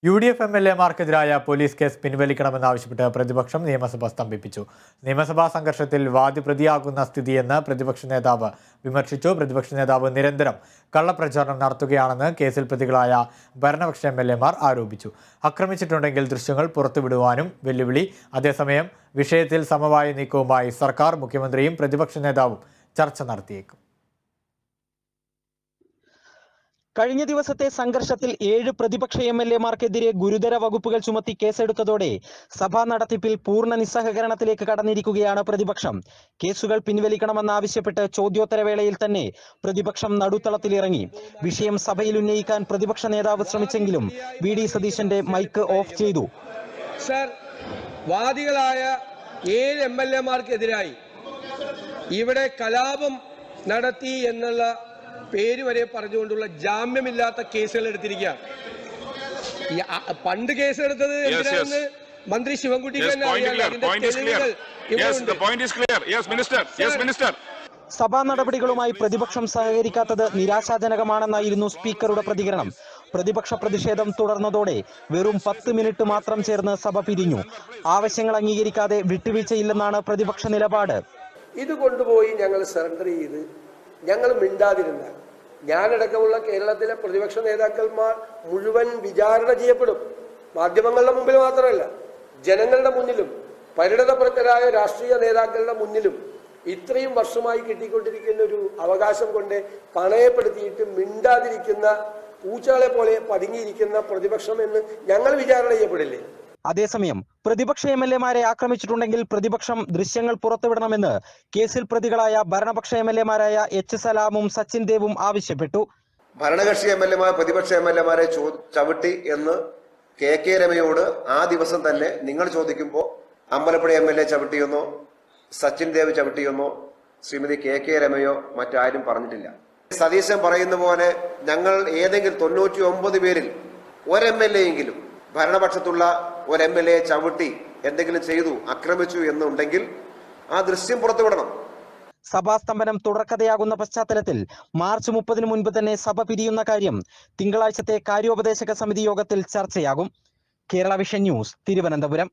UDF MLA-മാർക്കെതിരായ police case പിൻവലിക്കണമെന്നാവശ്യപ്പെട്ട് പ്രതിപക്ഷം നിയമസഭ സ്തംഭിപ്പിച്ചു. നിയമസഭാ സംഘർഷത്തിൽ വാദിപ്രതിയാകുന്ന സ്ഥിതിയെന്ന് പ്രതിപക്ഷ നേതാവ് വിമർശിച്ചു. പ്രതിപക്ഷ നേതാവ് നിരന്തരം കള്ളപ്രചാരണം നടത്തുകയാണെന്ന് കേസിൽ പ്രതികളായ ഭരണപക്ഷ MLA-മാർ ആരോപിച്ചു. ആക്രമിച്ചിട്ടുണ്ടെങ്കിൽ ദൃശ്യങ്ങൾ പുറത്തുവിടുവാനും വെല്ലുവിളി. അതേസമയം വിഷയത്തിൽ സമവായ നീക്കവുമായി സർക്കാർ, മുഖ്യമന്ത്രിയും പ്രതിപക്ഷ നേതാവും ചർച്ച നടത്തിയേക്കും. കഴിഞ്ഞ ദിവസത്തെ സംഘർഷത്തിൽ 7 പ്രതിപക്ഷ MLA-മാർക്കെതിരെ ഗുരുതര വകുപ്പുകൾ ചുമത്തി കേസെടുത്തതോടെ സഭാ നടത്തിപ്പിൽ പൂർണ്ണ നിസ്സഹകരണത്തിലേക്ക് കടന്നിരിക്കുകയാണ് പ്രതിപക്ഷം. കേസുകൾ പിൻവലിക്കണമെന്നാവശ്യപ്പെട്ട് ചോദ്യോത്തരവേളയിൽ തന്നെ പ്രതിപക്ഷം നടുത്തളത്തിലിറങ്ങി. വിഷയം സഭയിൽ ഉന്നയിക്കാൻ പ്രതിപക്ഷ നേതാവ് ശ്രമിച്ചെങ്കിലും VD സതീശന്റെ മൈക്ക് ഓഫ് ചെയ്തു. സർ, വാദികളായ 7 MLA-മാർക്കെതിരായി ഇവിടെ കലാപം നടത്തി എന്നുള്ള പേര് വരെ പറഞ്ഞുകൊണ്ടുള്ള ജാമ്യമില്ലാത്ത കേസുകൾ എടുത്തിരിക്കുകയാണ്. പണ്ട് കേസെടുത്തത് എന്തിനാണെന്ന് മന്ത്രി ശിവൻകുട്ടിക്ക് തന്നെ അറിയാം. സഭാ നടപടികളുമായി പ്രതിപക്ഷം സഹകരിക്കാത്തത് നിരാശാജനകമാണെന്നായിരുന്നു സ്പീക്കറുടെ പ്രതികരണം. പ്രതിപക്ഷ പ്രതിഷേധം തുടർന്നതോടെ വെറും 10 മിനിറ്റ് മാത്രം ചേർന്ന് സഭ പിരിഞ്ഞു. ആവശ്യങ്ങൾ അംഗീകരിക്കാതെ വിട്ടുവീഴ്ചയില്ലെന്നാണ് പ്രതിപക്ഷ നിലപാട്. ഇത് കൊണ്ടുപോയി ഞങ്ങൾ സറണ്ടർ ചെയ്ത് ഞങ്ങൾ മിണ്ടാതിരുന്ന ഞാനടക്കമുള്ള കേരളത്തിലെ പ്രതിപക്ഷ നേതാക്കന്മാർ മുഴുവൻ വിചാരണ ചെയ്യപ്പെടും. മാധ്യമങ്ങളുടെ മുമ്പിൽ മാത്രമല്ല, ജനങ്ങളുടെ മുന്നിലും പരിണതപ്രജ്ഞരായ രാഷ്ട്രീയ നേതാക്കളുടെ മുന്നിലും ഇത്രയും വർഷമായി കിട്ടിക്കൊണ്ടിരിക്കുന്ന ഒരു അവകാശം കൊണ്ട് പണയപ്പെടുത്തിയിട്ട് മിണ്ടാതിരിക്കുന്ന പൂച്ചകളെ പോലെ പതുങ്ങിയിരിക്കുന്ന പ്രതിപക്ഷം എന്ന് ഞങ്ങൾ വിചാരണ ചെയ്യപ്പെടില്ലേ? അതേസമയം പ്രതിപക്ഷ MLA-മാരെ ആക്രമിച്ചിട്ടുണ്ടെങ്കിൽ പ്രതിപക്ഷം ദൃശ്യങ്ങൾ പുറത്തുവിടണമെന്ന് കേസിൽ പ്രതികളായ ഭരണപക്ഷ MLA-മാരായ H. സലാമും സച്ചിൻ ദേവും ആവശ്യപ്പെട്ടു. ഭരണകക്ഷി MLA-മാർ പ്രതിപക്ഷ MLA-മാരെ ചവിട്ടി എന്ന് KK രമയോട് ആ ദിവസം തന്നെ നിങ്ങൾ ചോദിക്കുമ്പോൾ അമ്പലപ്പുഴ MLA ചവിട്ടിയെന്നോ സച്ചിൻ ദേവ് ചവിട്ടിയെന്നോ ശ്രീമതി KK രമയോ മറ്റാരും പറഞ്ഞിട്ടില്ല. സതീശൻ പറയുന്ന പോലെ ഞങ്ങൾ ഏതെങ്കിലും 99 പേരിൽ ഒരു MLA എങ്കിലും ഭരണപക്ഷത്തുള്ള ഒരു MLA ചവിട്ടി എന്തെങ്കിലും ചെയ്തു, ആക്രമിച്ചു എന്നുണ്ടെങ്കിൽ ആ ദൃശ്യം പുറത്തുവിടണം. സഭാസ്തംഭനം തുടർക്കഥയാകുന്ന പശ്ചാത്തലത്തിൽ മാർച്ച് 30-ന് മുൻപ് തന്നെ സഭ പിരിയുന്ന കാര്യം തിങ്കളാഴ്ചത്തെ കാര്യോപദേശക സമിതി യോഗത്തിൽ ചർച്ചയാകും. Kerala vision news, Thiruvananthapuram.